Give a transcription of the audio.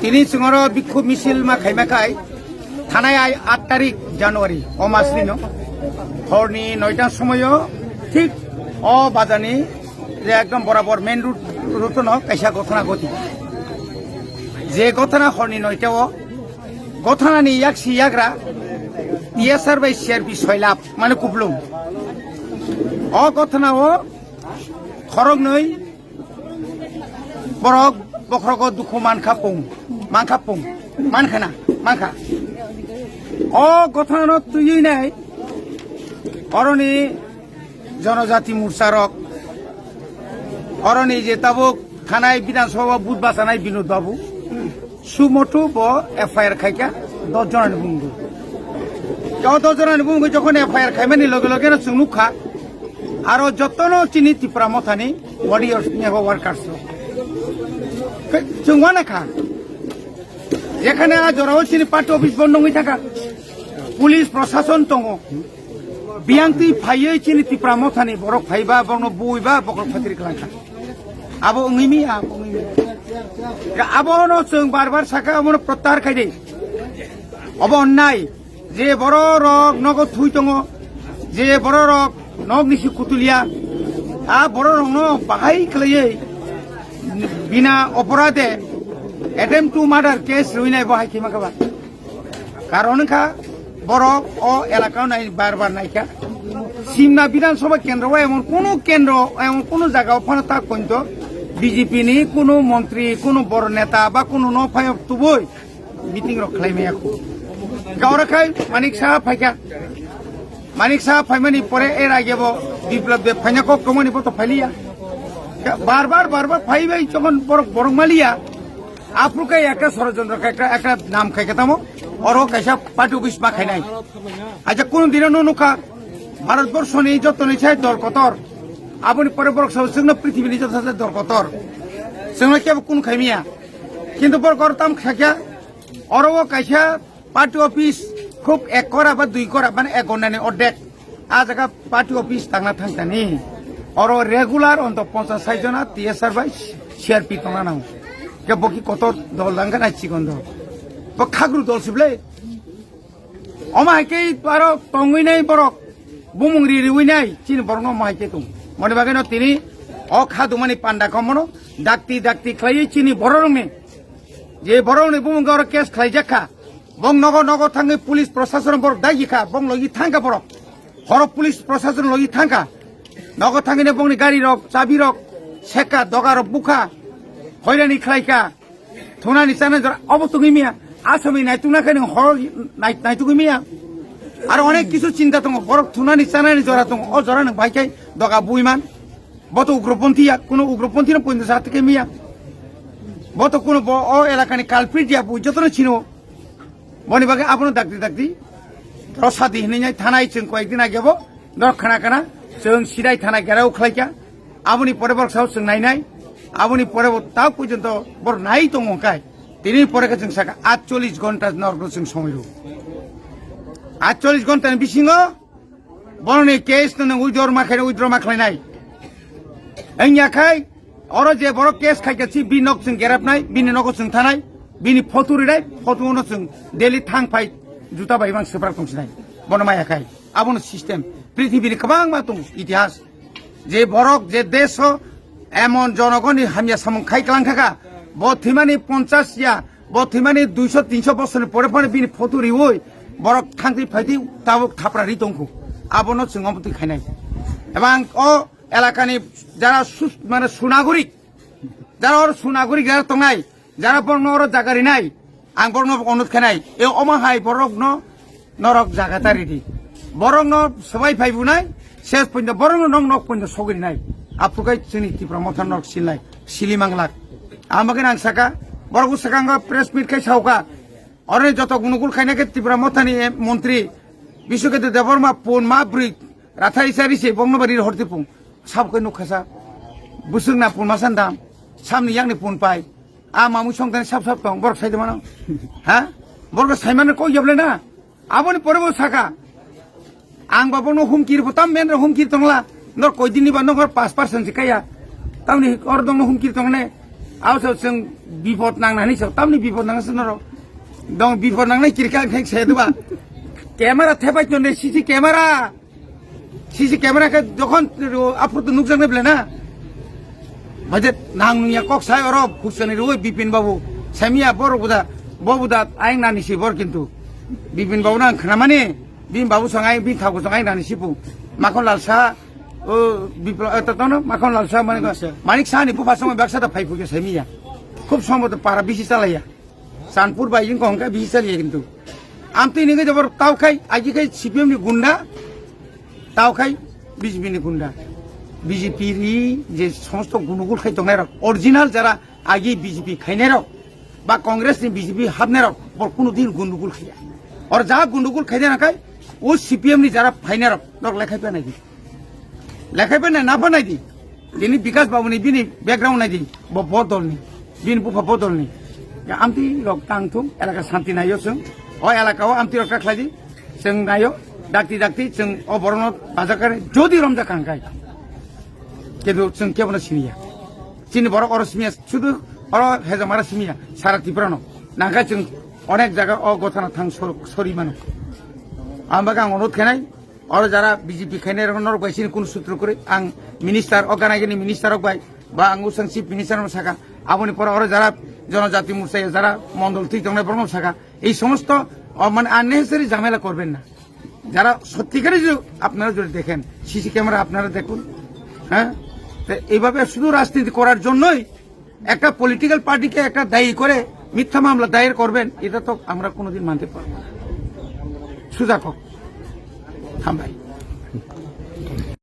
তিনি সিংহর বিক্ষোভ মিছিল মা খাইমাখাই থানায় 8 তারিখ জানুয়ারি অমাসলিন হরনি 9টার সময় ঠিক বাজানি যে একদম বরাবর মেন রুট কাইসা ঘটনা ঘটি যে ঘটনা হরনি 9টাও ঘটনানি ইয়াক সিয়াগ্রা টিএসআর বাই সিআরপি 6 লাখ মানে কুপলুম ঘটনাও খরগ নই বরক বখরক দুঃখ মানখানা ঘটনা তুই নাই অরণি জনজাতি মোর্চারক অরণি যে তাবুক থানায় বিধানসভা বুথ বাঁচানায় বিনোদ বাবু সুমঠু এফআইআর খাইকা 10 জনের বুঙ্গু 10 জনের বুঙ্গু যখন এফআইআর খাইমানি লগে লগে চুনুখা আর যতন চিনি ত্রিপুরা মথানি ওয়ারিয়র্স ওয়ার্কার্স চুঙ্গানাখা যেখানে জরাও চিনি পার্টি অফিস বন্ধ হয়ে থাকা পুলিশ প্রশাসন দङ বিয়াংতি ফাইयै চিনি ত্রিপুরা মথানি বরক ফাইবা বর্ণ বইবা বকর ফাতির খালাंखा আবো ngimiया আবনো जों बार साखा अमनो प्रत्याहार खायदे अब अन्नाय जे बर रक नग थुइ दङ जे बर रक नग निसि कुतुलिया बर रक न बाहाय खलायै बिना अपराधे एटेम्प टू मार्डार केस रुइनाय बाहाय खिमाखाबा कारण खा बरक एलाकाव नाय बार नायखा सिमना विधानसभा केंद्र एमन कोनो जायगायाव फानता कइन्त बीजेपी नि कोनो मंत्री कोनो बड़ नेता बा कोनो न फायक तुबय मिटिंग रखलायमायाखौ गावराखाय मानिक साहा फायका मानिक साहा फायमानि परे एर आगेबो बिप्लब दे फायनाको कमानि बतो फायलिया बार बार फायबाय যখন बरमालिया आफुका একটা ষড়যন্ত্র একটা নাম খাইকাতামো और कैसा पार्टी ऑफिस मा खाई अच्छा कोन दिन नुखा भारतवर्षनि जतनि छाय दल कतर आबनि परे बरक जोंनो पृथ्वीनि जत दल कतर जोंनो केबो कोन खाइमिया किन्तु बर करताम खाखिया और कैसा पार्टी ऑफिस खूब 1 करा बा 2 करा माने 1 घन्टानि अर्धेक आ जगह पार्टी ऑफिस थांगतानि और रेगुलर अंत 50-60 जना टीएसआर बाय सीआरपी तंगानाव के बकी कत दल दांगा नाचिगन्द खाग्रु दल सिबले अमायके बारो तंगैनाय बरक बुमुंग्रि रिवैनाय चिन बरनो मायके दं मने बागैनो तिनि खादुमानि पान्डा कमनो दाक्ति खलायै चिनि बररंनि जे बररंनि बुमुंगाव केस खलायजाखा बं नग थाङै पुलिस प्रशासन बर दागिखा बं लगी थांगा बरक हर पुलिस प्रशासन लगी थांगा नग थाङैनो बंनि गाड़ी रक चाबि रक सेका दगा रक बुखा हयरानि खलायका थुनानि चाना जरा अबतुगिमिया आसामी नायतुनाखाय हर नायतुगिमिया और अनेक किछु चिंता दङ बरक थुनानि चानानि जरा दङ जरा नों बायखाय दगा बुइमान बत उग्रपन्थीया कोनो उग्रपन्थीनो पइनो जातके मिया बत कोनो एलाकानि कालप्रिट या बुइ जतनो छिनो बनि बागे आपनो दाक्ति रसादी हिनाय थानाय जों कयदिन आगेबो दरखाना जों सिदाय थाना गेराव खलायका आबनि परे बरक साव जों नायनाय आबनि परे ता पर्यन्त बर नाय दङखाय दिनै परेखौ जों साखा 48 घन्टा नरगो जों समय 48 ঘন্টাनि बिसिङाव बर'नि केस नों उइद्र माखायनाय आखाय अर जे बर' केस खायगासि बि नक जों गेराबनाय बिनि न'खौ जों थानाय बिनि फट' रिनाय फट'आवनो जों डेलि थांफाय जुता बायबां सोब्रा दंसिनाय बन मायाखाय आबनो सिस्टेम पृथिबीनि गोबां मा दं इतिहास जे बरक जे देश एमन जनगणनि हामिया सामं खायख्लां थाखा बथिमानि 50 या बथिमानि 200-300 বছরের পরে পরে বিনি ফটো রিওই বরক থাংতি ফাইতি তাবক থাপড়ারি দंखौ আবনো जों অমতি খাইনাय এবং ও এলাকানি যারা মানে সুনাগরিক যারা ওর সুনাগরিক যারা তংনাই যারা বর্ণ ওর জাগারি নাই আং বর্ণ অনুরোধ খাইনাय এ অমাহাই বরক নরক জাগাতারি দি বরং ন সবাই ফাইবুনাই শেষ পর্যন্ত বরং নং নক পর্যন্ত সগরিনাই আপুকাই जोंनि ত্রিপুরা মথান নরক সিলনাय সিলিমাংলাক আমাকে নাং সাকা বরগু সাকাঙ্গা প্রেস মিট খাই সাউকা অরে যত গুণগুল খাইনাকে ত্রিপুরা মথানি মন্ত্রী বিশ্বকেতু দেববর্মা পুন মা ব্রি রাথা ইসারিসে বংনবাড়ির হরতিপুং সাবকে নুখাসা বুসুংনা পুন মাসান্দাম সামনি यांनि पुन पाय आ मामु संतान साब दं बरक साइदमान हा बरक साइमान कय जबले ना आबनि परबो साका आं बाबनो हुमकिर बताम मेन हुमकिर तंगला नर कयदिननि बा नगर 5% सिकाया तामनि और दं हुमकिर तंगने आवसो जों बिपद नांनानै सो तामनि बिपद नांगासो नर दं बिपद नांनाय किरका खेक सेदबा ক্যামেরা থেপাই তো সিসি ক্যামেরা কে যখন আপনি নুকসান নেবলে না বাজে নাং নুয়া কক সাই অর ফুকসানি রই বিপিন বাবু সামিয়া বড় ববুদা আইং নানিসি বর কিন্তু বিপিন বাবু না খানামানি বিন বাবু সঙ্গাই বিন থাকু সঙ্গাই নানিসি পু মাখন লালসা ও বিপ্লব ততনো মাখন লালসা মানিক সাহানি পুফা সময় ব্যবসাটা ফাইফুকে সামিয়া খুব সম্ভবত পারা বেশি চালাইয়া চানপুর বাইজিং কহংকা বেশি চালিয়ে কিন্তু আমতি নিগে জবর তাওখাই আজিখাই সিপিএম नि गुंडा তাওখাই বিজেপি नि गुंडा বিজেপি রি যে সমস্ত গুণগুল খাই দংনাই রক অরিজিনাল যারা আগে বিজেপি খাইনাই রক বা কংগ্রেস नि বিজেপি হাবনাই রক বর কোনদিন গুণগুল খাইয়া আর যা গুণগুল খাইদে নাকাই ও সিপিএম नि যারা ফাইনাই রক নক লেখাইপে নাই দি লেখাইপে না বানাই দি দিনি বিকাশ বাবুনি বিনি ব্যাকগ্রাউন্ড নাই দি বদলনি বিন বুফা বদলনি আমতি রক তাংথুম এলাকা শান্তি নাইयो जों ও এলাকাও আমতি রক্ষা খাইদি जों नायो डाक्ति जों अबरन बाजाकर যদি রমজা কাঙ্কাই কিন্তু जों কেবল সিমিয়া চিনি বড় অরসমিয়া শুধু অর হেজামারা সিমিয়া সারা ত্রিপুরানো নাঙ্কা जों অনেক জায়গা অগথানা থাং সরিমানো আমবাকে আং অনুরোধ খাইনাই আর যারা বিজেপি খাইনাই রকম বাইসিনি কোন সূত্র করে আং মিনিস্টার অগানাইগিনি মিনিস্টার বাই বা আং উসাং চিফ মিনিস্টার সাকা আপনি পরে আর যারা জনজাতি মোর্চা যারা মন্ডল ঠিক তংনাই বর্ণ সাকা এই সমস্ত মানে আননেসেসারি ঝামেলা করবেন না যারা সত্যিকারই আপনারা যদি দেখেন সিসি ক্যামেরা আপনারা দেখুন হ্যাঁ এইভাবে শুধু রাজনীতি করার জন্যই একটা পলিটিক্যাল পার্টিকে একটা দায়ী করে মিথ্যা মামলা দায়ের করবেন এটা তো আমরা কোনোদিন মানতে পারবো না সুজা থাম ভাই